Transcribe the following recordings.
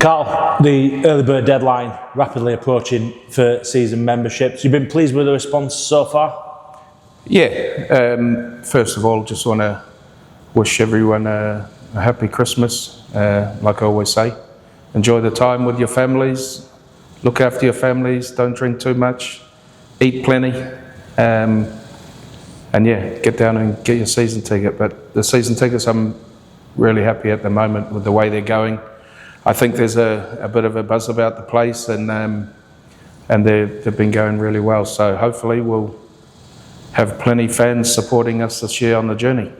Carl, the early bird deadline rapidly approaching for season memberships. You've been pleased with the response so far? Yeah. First of all, just want to wish everyone a happy Christmas. Like I always say, enjoy the time with your families. Look after your families. Don't drink too much. Eat plenty. And yeah, get down and get your season ticket. But the season tickets, I'm really happy at the moment with the way they're going. I think there's a bit of a buzz about the place, and they've been going really well. So hopefully we'll have plenty of fans supporting us this year on the journey.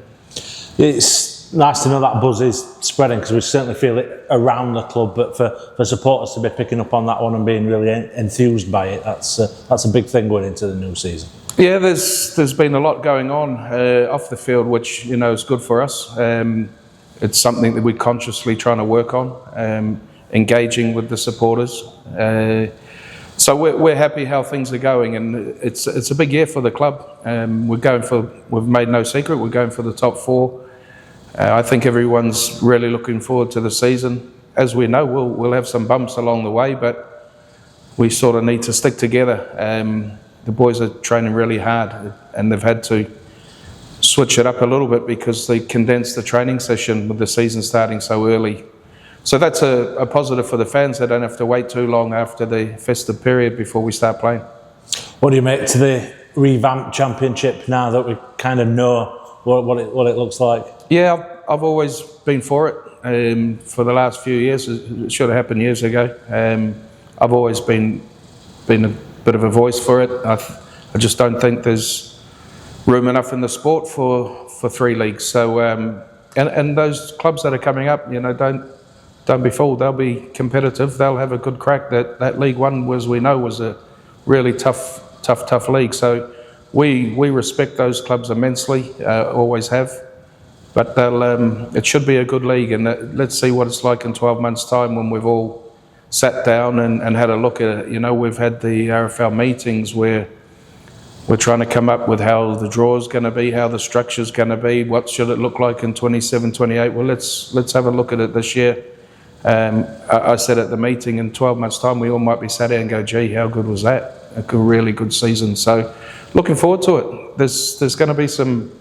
It's nice to know that buzz is spreading, because we certainly feel it around the club. But for supporters to be picking up on that one and being really enthused by it, that's a big thing going into the new season. Yeah, there's been a lot going on off the field, which is good for us. It's something that we're consciously trying to work on, engaging with the supporters. So we're happy how things are going, and it's a big year for the club. We've made no secret, we're going for the top four. I think everyone's really looking forward to the season. As we know, we'll have some bumps along the way, but we sort of need to stick together. The boys are training really hard, and they've had to switch it up a little bit because they condensed the training session with the season starting so early. So that's a positive for the fans. They don't have to wait too long after the festive period before we start playing. What do you make to the revamped championship now that we kind of know what it looks like? Yeah, I've always been for it for the last few years. It should have happened years ago. I've always been a bit of a voice for it. I just don't think there's room enough in the sport for three leagues. So and those clubs that are coming up, don't be fooled. They'll be competitive. They'll have a good crack. That League One, as we know, was a really tough league. So we respect those clubs immensely. Always have. But it should be a good league, and let's see what it's like in 12 months' time when we've all sat down and had a look at it. We've had the RFL meetings where we're trying to come up with how the draw's going to be, how the structure's going to be, what should it look like in 27, 28. Well, let's have a look at it this year. I said at the meeting, in 12 months' time, we all might be sat there and go, gee, how good was that? Really good season. So looking forward to it. There's going to be some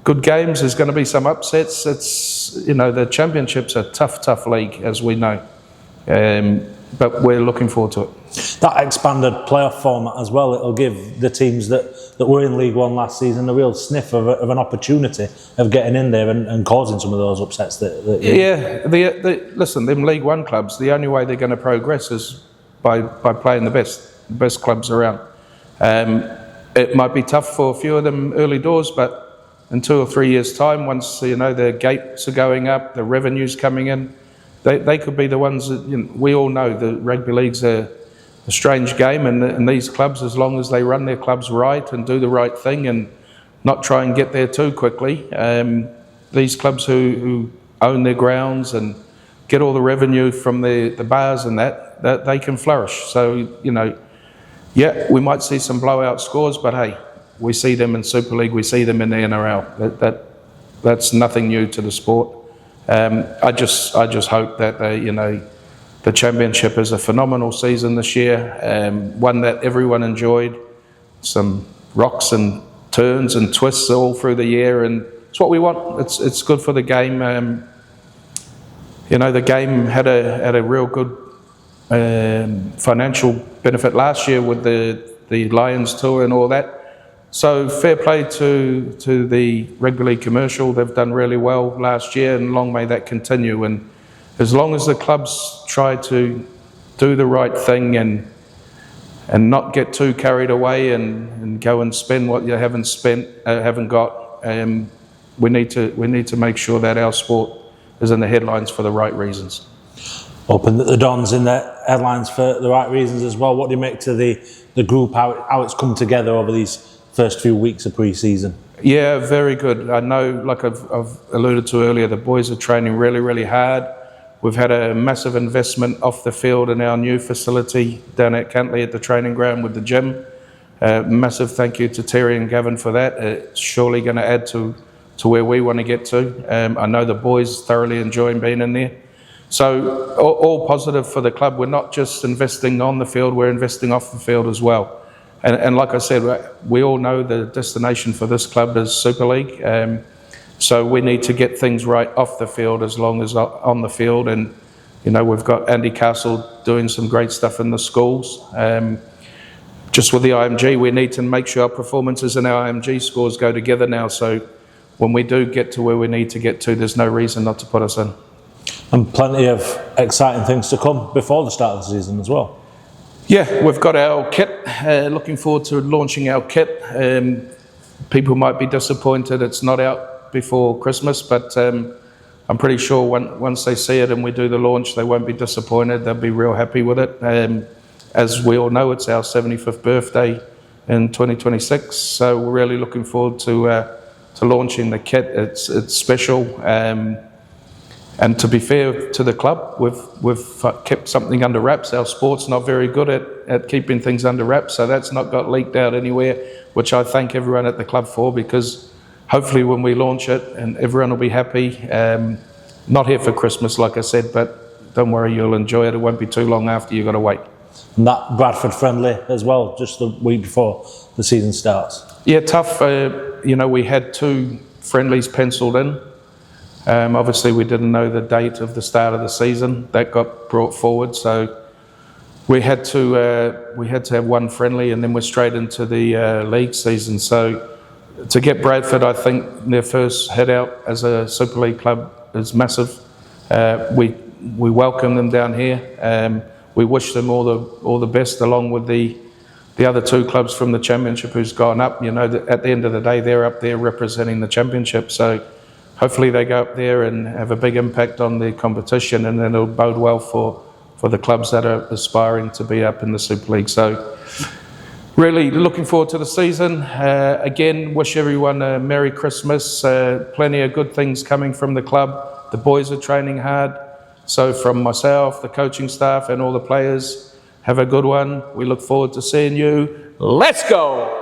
good games. There's going to be some upsets. The championship's a tough league, as we know. But we're looking forward to it. That expanded playoff format as well, it'll give the teams that were in League One last season a real sniff of an opportunity of getting in there and causing some of those upsets. Yeah, listen, them League One clubs, the only way they're going to progress is by playing the best clubs around. It might be tough for a few of them early doors, but in 2 or 3 years' time, once their gates are going up, the revenue's coming in, they could be the ones that, we all know the rugby league's a strange game, and these clubs, as long as they run their clubs right and do the right thing and not try and get there too quickly, these clubs who own their grounds and get all the revenue from the bars and that they can flourish. So, yeah, we might see some blowout scores, but hey, we see them in Super League, we see them in the NRL. That's nothing new to the sport. I just hope that the championship is a phenomenal season this year, one that everyone enjoyed. Some rocks and turns and twists all through the year, and it's what we want. It's good for the game. The game had a real good financial benefit last year with the Lions tour and all that. So fair play to the Rugby League Commercial. They've done really well last year, and long may that continue. And as long as the clubs try to do the right thing and not get too carried away and go and spend what you haven't got, we need to make sure that our sport is in the headlines for the right reasons. Hoping that the Don's in the headlines for the right reasons as well. What do you make to the group, how it's come together over these first few weeks of pre-season? Yeah, very good. I know, like I've alluded to earlier, the boys are training really, really hard. We've had a massive investment off the field in our new facility down at Cantley at the training ground with the gym. Massive thank you to Terry and Gavin for that. It's surely going to add to where we want to get to. I know the boys thoroughly enjoying being in there. So all positive for the club. We're not just investing on the field, we're investing off the field as well. And like I said, we all know the destination for this club is Super League. So we need to get things right off the field as long as on the field. And, we've got Andy Castle doing some great stuff in the schools. Just with the IMG, we need to make sure our performances and our IMG scores go together now. So when we do get to where we need to get to, there's no reason not to put us in. And plenty of exciting things to come before the start of the season as well. Yeah, we've got our kit. Looking forward to launching our kit. People might be disappointed it's not out before Christmas, but I'm pretty sure once they see it and we do the launch, they won't be disappointed. They'll be real happy with it. As we all know, it's our 75th birthday in 2026, so we're really looking forward to launching the kit. It's special. And to be fair to the club, we've kept something under wraps. Our sport's not very good at keeping things under wraps, so that's not got leaked out anywhere, which I thank everyone at the club for, because hopefully when we launch it, and everyone will be happy. Not here for Christmas, like I said, but don't worry, you'll enjoy it. It won't be too long after. You've got to wait. And that Bradford friendly as well, just the week before the season starts. Yeah, tough. We had 2 friendlies penciled in. Obviously, we didn't know the date of the start of the season. That got brought forward, so we had to have 1 friendly, and then we're straight into the league season. So to get Bradford, I think their first head out as a Super League club is massive. We welcome them down here. We wish them all the best, along with the other 2 clubs from the Championship who's gone up. At the end of the day, they're up there representing the Championship. So hopefully they go up there and have a big impact on the competition, and then it'll bode well for the clubs that are aspiring to be up in the Super League. So really looking forward to the season. Again, wish everyone a Merry Christmas. Plenty of good things coming from the club. The boys are training hard. So from myself, the coaching staff and all the players, have a good one. We look forward to seeing you. Let's go!